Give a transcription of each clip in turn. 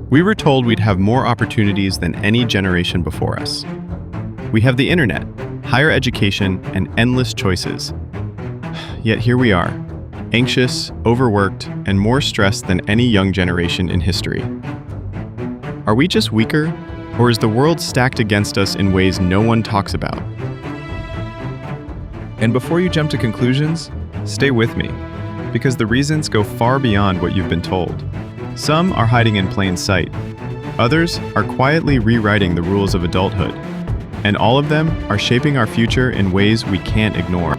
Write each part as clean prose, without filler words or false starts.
We were told we'd have more opportunities than any generation before us. We have the internet, higher education, and endless choices. Yet here we are, anxious, overworked, and more stressed than any young generation in history. Are we just weaker, or is the world stacked against us in ways no one talks about? And before you jump to conclusions, stay with me, because the reasons go far beyond what you've been told. Some are hiding in plain sight. Others are quietly rewriting the rules of adulthood. And all of them are shaping our future in ways we can't ignore.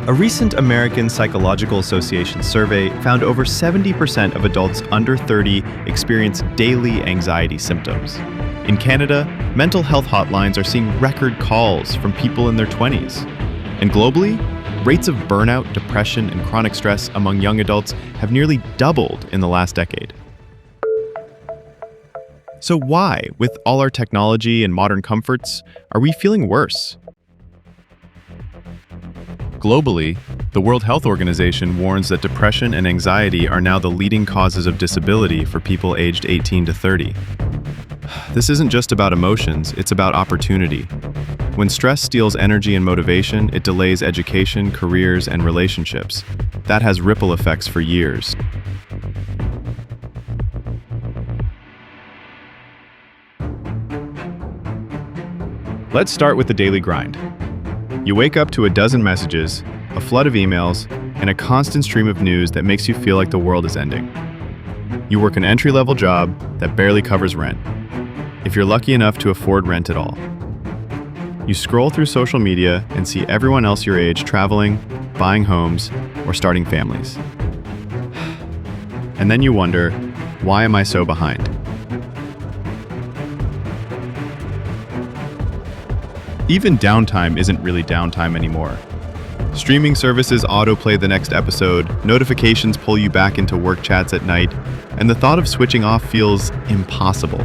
A recent American Psychological Association survey found over 70% of adults under 30 experience daily anxiety symptoms. In Canada, mental health hotlines are seeing record calls from people in their 20s. And globally, rates of burnout, depression, and chronic stress among young adults have nearly doubled in the last decade. So why, with all our technology and modern comforts, are we feeling worse? Globally, the World Health Organization warns that depression and anxiety are now the leading causes of disability for people aged 18 to 30. This isn't just about emotions, it's about opportunity. When stress steals energy and motivation, it delays education, careers, and relationships. That has ripple effects for years. Let's start with the daily grind. You wake up to a dozen messages, a flood of emails, and a constant stream of news that makes you feel like the world is ending. You work an entry-level job that barely covers rent, if you're lucky enough to afford rent at all. You scroll through social media and see everyone else your age traveling, buying homes, or starting families. And then you wonder, why am I so behind? Even downtime isn't really downtime anymore. Streaming services autoplay the next episode, notifications pull you back into work chats at night, and the thought of switching off feels impossible.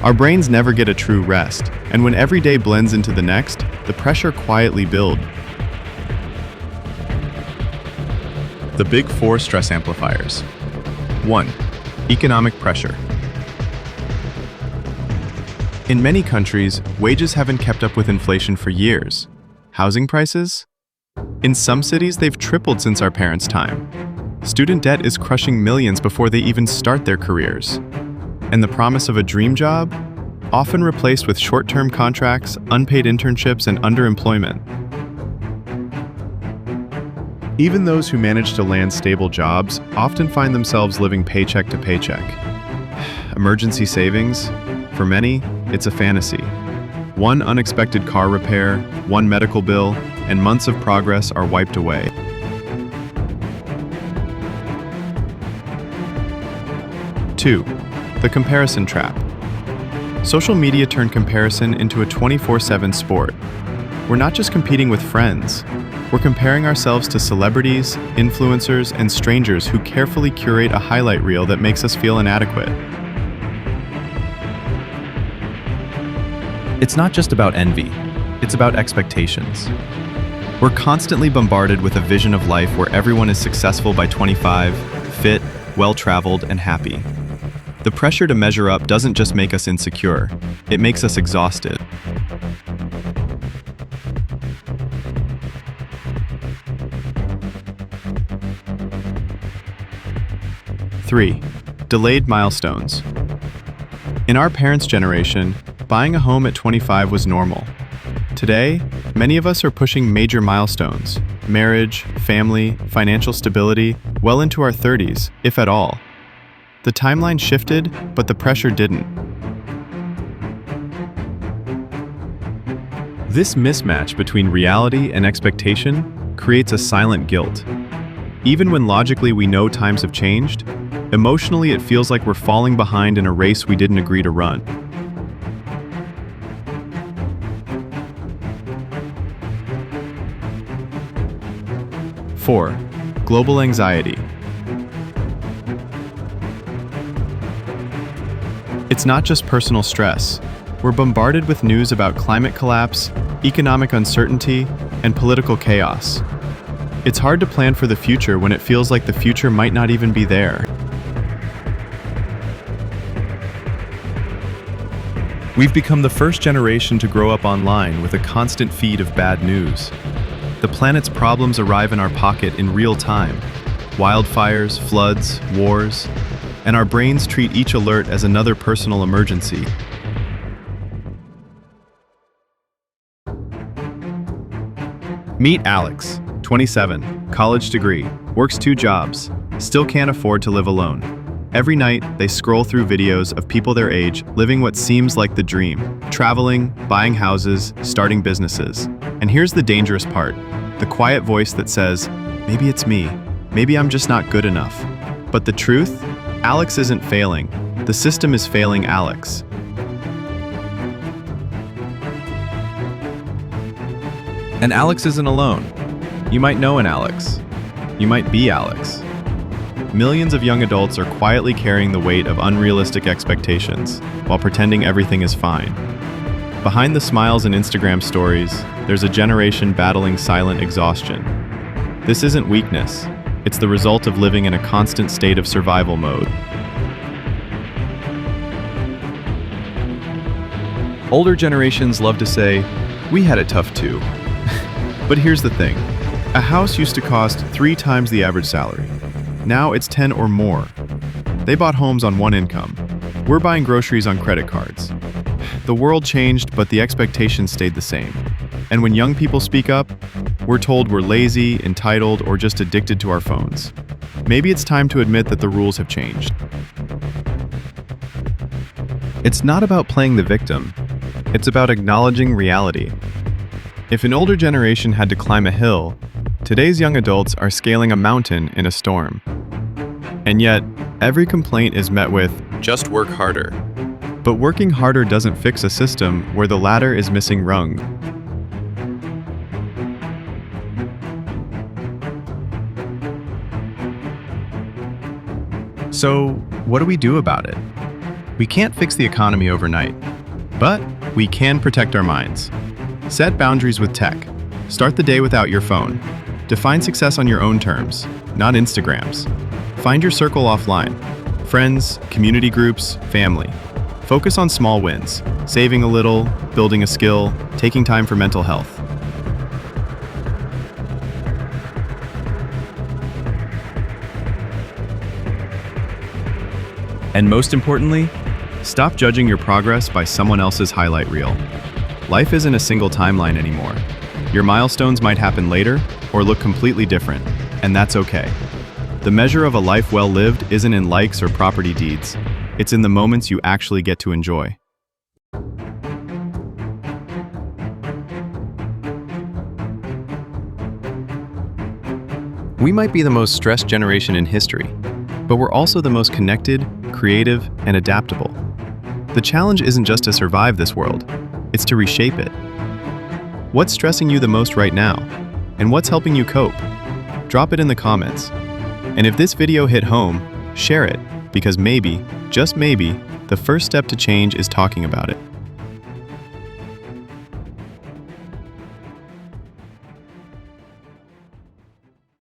Our brains never get a true rest, and when every day blends into the next, the pressure quietly builds. The big four stress amplifiers. 1. Economic pressure. In many countries, wages haven't kept up with inflation for years. Housing prices? In some cities, they've tripled since our parents' time. Student debt is crushing millions before they even start their careers. And the promise of a dream job? Often replaced with short-term contracts, unpaid internships, and underemployment. Even those who manage to land stable jobs often find themselves living paycheck to paycheck. Emergency savings? For many, it's a fantasy. One unexpected car repair, one medical bill, and months of progress are wiped away. 2. The comparison trap. Social media turned comparison into a 24/7 sport. We're not just competing with friends. We're comparing ourselves to celebrities, influencers, and strangers who carefully curate a highlight reel that makes us feel inadequate. It's not just about envy. It's about expectations. We're constantly bombarded with a vision of life where everyone is successful by 25, fit, well-traveled, and happy. The pressure to measure up doesn't just make us insecure, it makes us exhausted. 3. Delayed milestones. In our parents' generation, buying a home at 25 was normal. Today, many of us are pushing major milestones, marriage, family, financial stability, well into our 30s, if at all. The timeline shifted, but the pressure didn't. This mismatch between reality and expectation creates a silent guilt. Even when logically we know times have changed, emotionally it feels like we're falling behind in a race we didn't agree to run. 4. Global anxiety. It's not just personal stress. We're bombarded with news about climate collapse, economic uncertainty, and political chaos. It's hard to plan for the future when it feels like the future might not even be there. We've become the first generation to grow up online with a constant feed of bad news. The planet's problems arrive in our pocket in real time. Wildfires, floods, wars, and our brains treat each alert as another personal emergency. Meet Alex, 27, college degree, works 2 jobs, still can't afford to live alone. Every night, they scroll through videos of people their age living what seems like the dream, traveling, buying houses, starting businesses. And here's the dangerous part, the quiet voice that says, maybe it's me, maybe I'm just not good enough. But the truth? Alex isn't failing. The system is failing Alex. And Alex isn't alone. You might know an Alex. You might be Alex. Millions of young adults are quietly carrying the weight of unrealistic expectations while pretending everything is fine. Behind the smiles and Instagram stories, there's a generation battling silent exhaustion. This isn't weakness. It's the result of living in a constant state of survival mode. Older generations love to say, "We had it tough too." But here's the thing. A house used to cost 3 times the average salary. Now it's 10 or more. They bought homes on 1 income. We're buying groceries on credit cards. The world changed, but the expectations stayed the same. And when young people speak up, we're told we're lazy, entitled, or just addicted to our phones. Maybe it's time to admit that the rules have changed. It's not about playing the victim. It's about acknowledging reality. If an older generation had to climb a hill, today's young adults are scaling a mountain in a storm. And yet, every complaint is met with, "Just work harder." But working harder doesn't fix a system where the ladder is missing rung. So, what do we do about it? We can't fix the economy overnight, but we can protect our minds. Set boundaries with tech. Start the day without your phone. Define success on your own terms, not Instagram's. Find your circle offline. Friends, community groups, family. Focus on small wins, saving a little, building a skill, taking time for mental health. And most importantly, stop judging your progress by someone else's highlight reel. Life isn't a single timeline anymore. Your milestones might happen later or look completely different, and that's okay. The measure of a life well lived isn't in likes or property deeds. It's in the moments you actually get to enjoy. We might be the most stressed generation in history, but we're also the most connected, creative, and adaptable. The challenge isn't just to survive this world, it's to reshape it. What's stressing you the most right now? And what's helping you cope? Drop it in the comments. And if this video hit home, share it, because maybe, just maybe, the first step to change is talking about it.